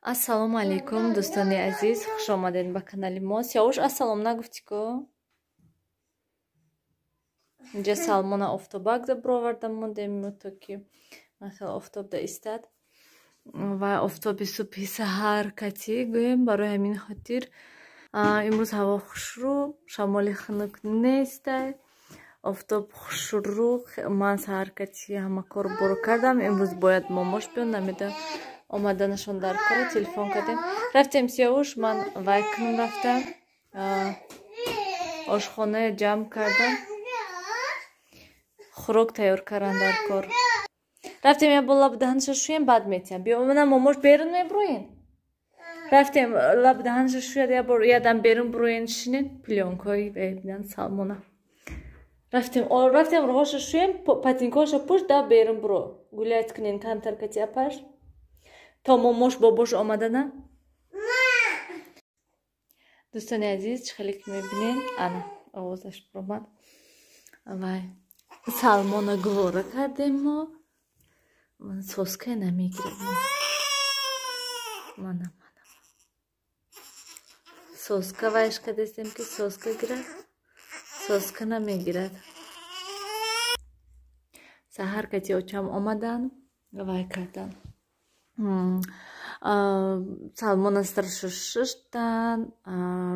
Ассалому алейкум, дӯстони азиз, хуш омадед ба канали мо. Сиёвуш ассалом нагуфтику? Инҷа Салмона офтобак забровардам мудем то ки хеле офтобда истад ва офтоби субҳи саҳар кати гӯем. Барои ҳамин хотир имрӯз ҳаво хушрӯ, шамоли хунук нестай, офтоб хушрӯ. Ман саҳар кати ҳама кор боро кардам. Имрӯз бояд момош биён, намедонам омаданашон дар кора. Телефон кардем, рафтем. Сиёвуш ман вайкнум рафтам, ошхона ҷамъ кардам, хӯрок тайёр кардам дар кор. Рафтем я бо лаб даҳанашо шӯем, баъд метиям. Биёмана момош берун мебурӯен. Рафтем лаб даҳанашо шӯяд, я бор ядам берун бурӯен шинед плёнкои бидан Салмона. Рафтем роҳошо шӯем, патинкошо пӯш да берун бурӯ. Гулят кунен камтар кати апаш. То момош бобош омадана? Дӯстони азиз, чӣ хеле ки мебинен, ана овозаш омад. Вай Салмона гувора кардем мо. Соска намегирад. Мана. Соска вайш кардестем ки соска гирад. Соска намегирад. Саҳар кати очам омадан, вай кардан. Салмона старшо шиштан,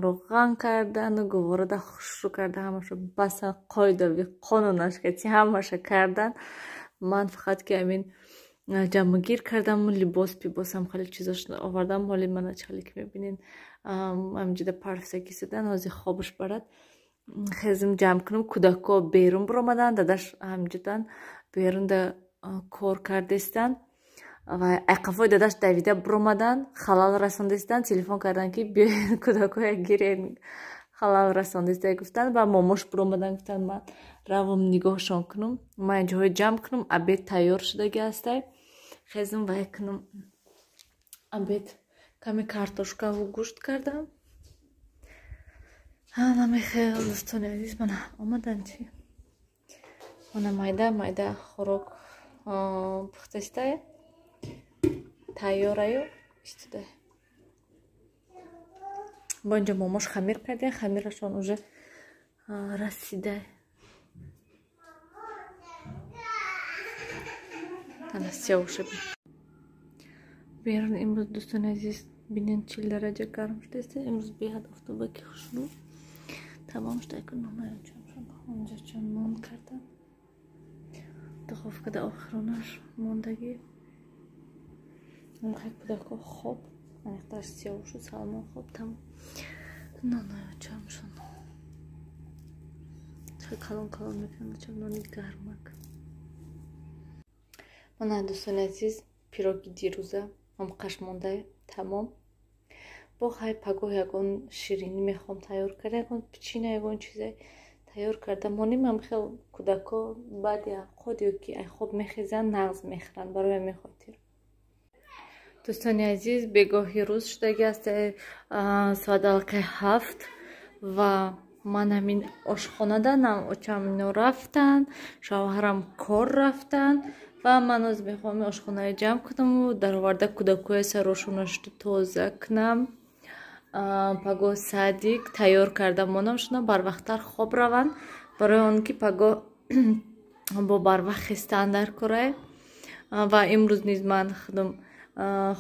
роған кардан, гуворода хушрӯ кардан, ҳамаша баса қоидави қонунаш кати ҳамаша кардан. Ман фақат ки амин ҷамъгир кардам, либос пибосам хеле чизош овардам. ҳоли мана чӣ хеле ки мебинен амҷида парвсаки сидан, ҳозир хобуш барад. Хезим ҷамъ кунам. Кӯдако берун биромадан, дадаш амҷидан берунда кор кардестан. Ва айқафои дадаш давида биромадан, халал расондестан. Телефон кардан ки биёен кӯдакоя гирен, халал расондеста гуфтан. Ва момош биромадан, гуфтан ман равам нигоҳшон кунам, ман ҷоҳои ҷамъ кунам. Абед тайёр шудаги астай. Хезим вай кунам абед. Каме картошкаву гӯшт кардам. Намехел дӯстони азиз, мана омадан чи? Мана майда хӯрок пухтастай. Тайёраю истудай. Бо инҷа момош хамир кардем, хамирашон уже расидай. Ана сиёвуша берун имрӯз дӯстони азиз бинен 40 дараҷа гарм шудааст. Имрӯз беҳад офтобаки хушрӯ тамом шуда ки номаячамшон онҷачон нон кардам. Духовкада охиронаш мондагӣ. Махай кӯдако хоб, анихташ сиёвушу Салмон хоб тамом. Номаячамшон чӣ калон мекунад, чӣ нони гармак. Мана дӯстони азиз, пироги дирӯза ҳамқаш монда тамом. Бо хай пагоҳ ягон ширинӣ мехоҳам тайёр карда, ягон пичина, ягон чизе тайёр карда моним. Ҳам хел кӯдако баъди авқот ё ки ай хоб мехезанд, нағз мехӯранд. Барои ҳамин хотир дӯстони азиз, бегоҳи рӯз шудаги аст, соат аллакай 7 ва ман ҳамин ошхонаданам. Очам ино рафтан, шавҳарам кор рафтан ва ман оз мехоҳам ошхонаро ҷамъ кунаму дароварда кӯдакоя сарошонашто тоза кунам. Пагоҳ саъдик тайёр карда монам шуна барвақттар хоб раванд, барои он ки пагоҳ бо барвақт хистан дар корай. Ва имрӯз низ ман худам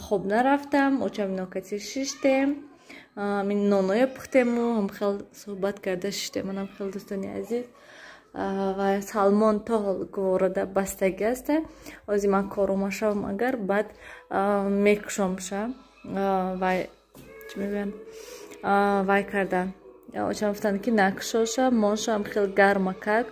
хоб нарафтам, очам ино кати шиштем, ноное пухтему, ҳам хел суҳбат карда шиштем. Манам хел дӯстони азиз ва Салмон то ҳол гуворада бастаги аст. Ҳозир ман коромашавам, агар баъд мекушомша вай чӣ мегӯям вай кардан. Очам гуфтанд ки накушоша, мошам хел гармакак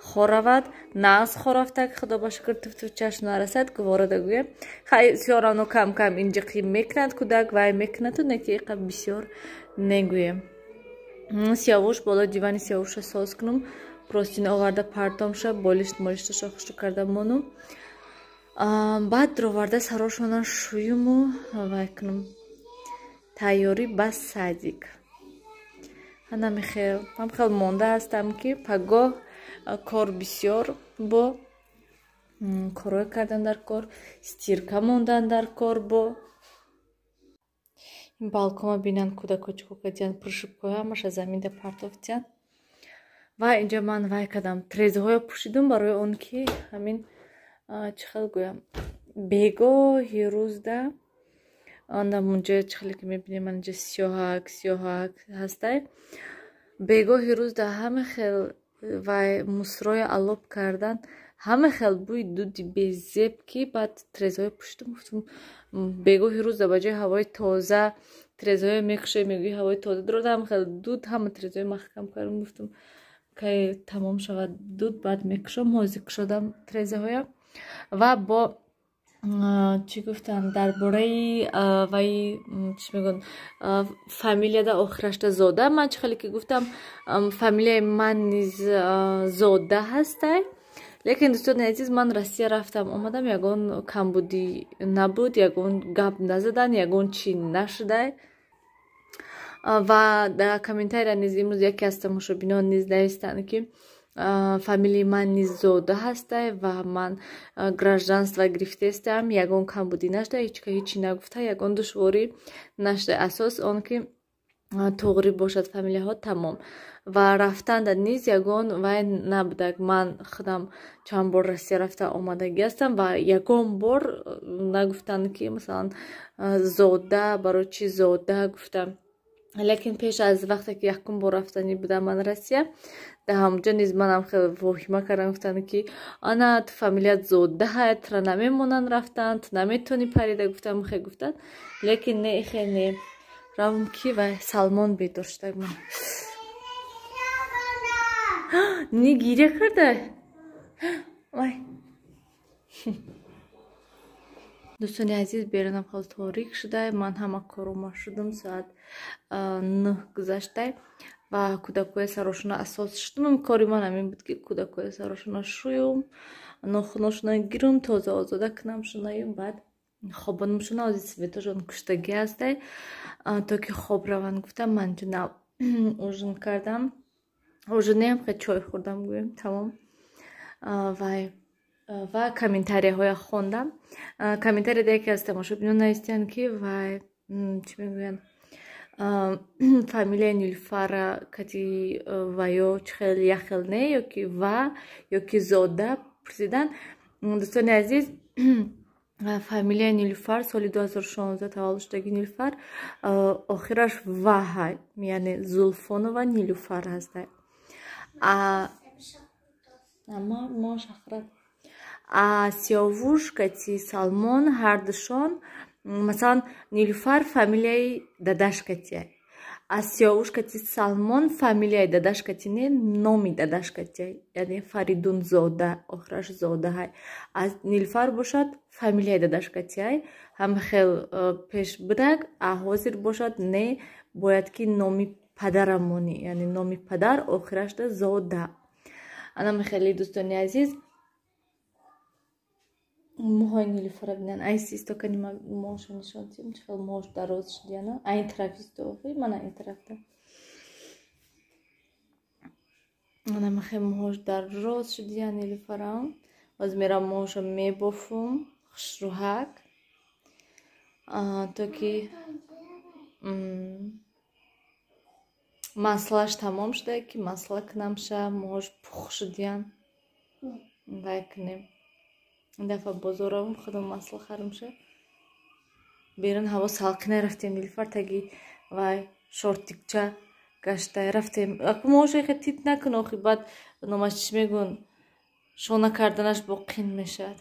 хоравад, нағз хорафтак, худо ба шукр туфтуфчаш нарасад. Гуворада гӯям хай сиёрано кам инҷиқӣ мекунад кӯдак, вай мекунату неки иқа бисёр негӯем. Сиёвуш боло дивани сиёвуша соз кунам, простин оварда партомша, болишташо хушрӯ карда монум. Баъд роварда сарошона шӯюму вай кунам тайёрӣ ба садик. Намехел ҳам хел монда ҳастам ки пагоҳ кор бисёр бо корҳои кардан дар кор, стирка мондан дар кор бо балкона бинанд кӯдако чӣ кардиян, прыжкои ҳамаша заминда партофтиян. Ва инҷа ман вай кардам, трезаҳоро пӯшидам барои он ки ҳамин чӣ хел гӯям, бегоҳи рӯзда андам унҷа чӣ хеле ки мебинем ман инҷа сиёҳак ҳастай. Бегоҳи рӯзда ҳама хел вай мусрои алоб кардан, ҳама хел бӯи дуди безеб ки баъд трезаҳоро пӯшидам, гуфтам бегоҳи рӯзда ба ҷои ҳавои тоза трезаҳоро мекушем, мегӯи ҳавои тоза дурод, ҳама хел дуд, ҳама трезаҳоро маҳкам кардам, гуфтам кай тамом шавад дуд баъд мекушам. ҳозир кушодам трезаҳоя ва бо чӣ гуфтам дар бораи ваи чӣ мегӯян фамилияда охирашда Зода, ман чӣ хеле ки гуфтам фамилияи ман низ Зода ҳастай. лекин дӯстони азиз, ман Россия рафтам омадам, ягон камбудӣ набуд, ягон гап назадан, ягон чӣ нашудай. Ва дар комментария низ имрӯз яке аз тамошобинон низ навистанд ки фамилияи ман низ Зода ҳастай ва ман гражданство гирифтаистам, ягон камбудӣ нашудай, ҳечӣ нагуфта, ягон душворӣ нашудай. Асос он ки тоғри бошад фамилияҳо тамом. Ва рафтанда низ ягон вай набудак. Ман худам чанд бор Россия рафта омадаги ҳастам ва ягон бор нагуфтанд ки масалан Зода, барои чӣ Зода гуфтам. лекин пеш аз вақте ки якум бор рафтанӣ будам ман Россия, дар ҳамонҷо низ манам хеле воҳима кардам, гуфтанд ки ана ту фамилият Зода ҳай, тура намемонанд рафтан, ту наметавонӣ парида. Гуфтам хе гуфтанд, лекин не хе не равм ки вай Салмон бедор шудак ман. Не гиря кардай? Вай. Дӯстони азиз, берунам хел торик шудай, ман ҳама корума шудам, соат 9 гузаштай ва кӯдакои сарошона асос шудам. Кори ман ҳамин буд ки кӯдакои сарошона шуюм, нохунашона гирум, тоза озода кунам шунаюм, баъд хобонам шуна. ҳозир светошон куштагӣ ҳастай, то ки хоб раванд. Гуфтам ман ҷуна ужин кардам, ужинем хе чой хӯрдам гӯем тамом. ва комментарияҳоя хондам. Комментарияда яке аз тамошобинон навистиянд ки вай чӣ мегӯянд фамилияи Нилуфара кати ваё чӣ хел яхел не ёки ва ёки Зода пурсидан. Дӯстони азиз, фамилияи Нилуфар соли 2016 таваллуд шудаги Нилуфар охираш ва ҳай, яъне Зулфонова Нилуфар ҳастай. Сиёвуш кати Салмон ҳардушон, масалан Нилуфар фамилияи дадашкатия, Сиёвуш кати Салмон фамилияи дадашкатине, номи дадашкатия, яъне Фаридун Зода, охираш Зода ҳай. Нилуфар бошад фамилияи дадашкатия, ҳама хел пеш будак, ҳозир бошад не, бояд ки номи падарам монӣ, яъне номи падар охирашда Зода. Анам хеле дӯстони азиз, моҳои Нилуфара бинан, айси истокани моҳашо нишон дидем, чӣ хел моҳаш дароз шудияна. Айн тарафисто ман айн тарафда. Анам хел моҳаш дароз шудия Нилуфарам. ҳозир мерам моҳашо мебофум хушрӯҳак, то ки маслаш тамом шуда, ки масла кунамша, моҳаш пух шудиян. Вай кунем. این دفعه بازارم خودم مسئله خرم شه بیرون هوا سالقینه رفتیم نیلوفر تگی وای شورتیکچه گشته رفتیم اکو موشه خیلی تیت نکن آخی بعد نماش چی میگون شونه کردنش با قین میشد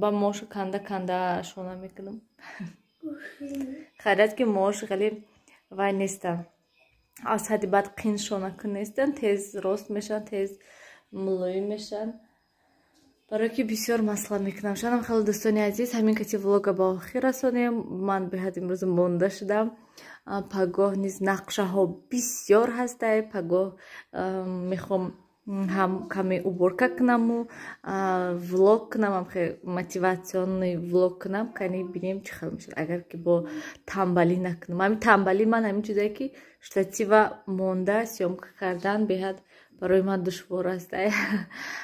با موشه کنده شونه میکنم خیلیت که موشه خیلی وای نیستم از حدی بعد قین شونه کن نیستن تیز راست میشن تیز ملوی میشن برای که بسیار مسئله میکنم. شانم خیلی دوستانی عزیز، همین کتی ولوگا با آخر رسانیم. من به حد امروز مونده شدم. پگاه نیز نقشه ها بسیار هسته. پگاه میخوام هم کمی уборка کنم و ولوگ کنم، هم خیلی мотивационный ولوگ کنم کنی بینیم چی خیلی میشه اگر که با تنبلی نکنم. همین تنبلی من همین چیزایی که штатива مونده سیومکا کردن به حد برای من دشوار است.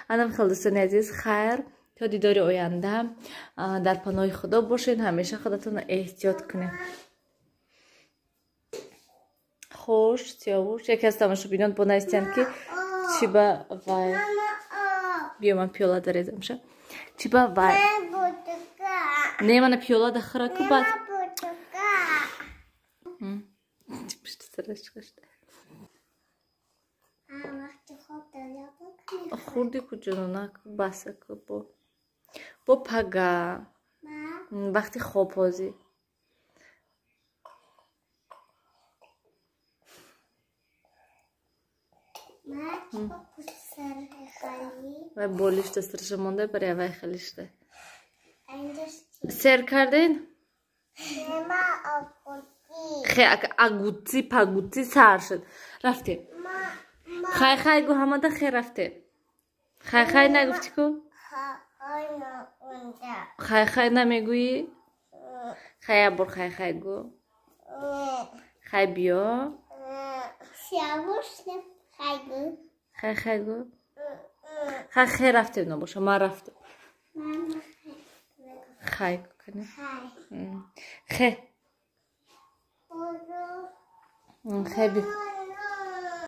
انم خیلی دوستانی عزیز، خیر تا دیدار آینده در پناه خدا باشین. همیشه خودتون احتیاط کنین. خوش سیاوش یکی از تماشابینان با نیستین که چی با وای بیا من پیاله درزم شه چی با وای نه من پیاله دخرا که بعد پشت سرش کشته خوردی کجا نه بسه که با پگا وقتی خواب بازی و بولیش دسترش مونده برای وای خلیشته سر کردین؟ اگوتی پگوتی سر شد رفته خای گو همه ده خیر رفته خای نگفتی کو؟ خای نمیگویی؟ خای بر خای گو خای بیا خای گو خای رفته نباشه من رفته خای کنی خای بیا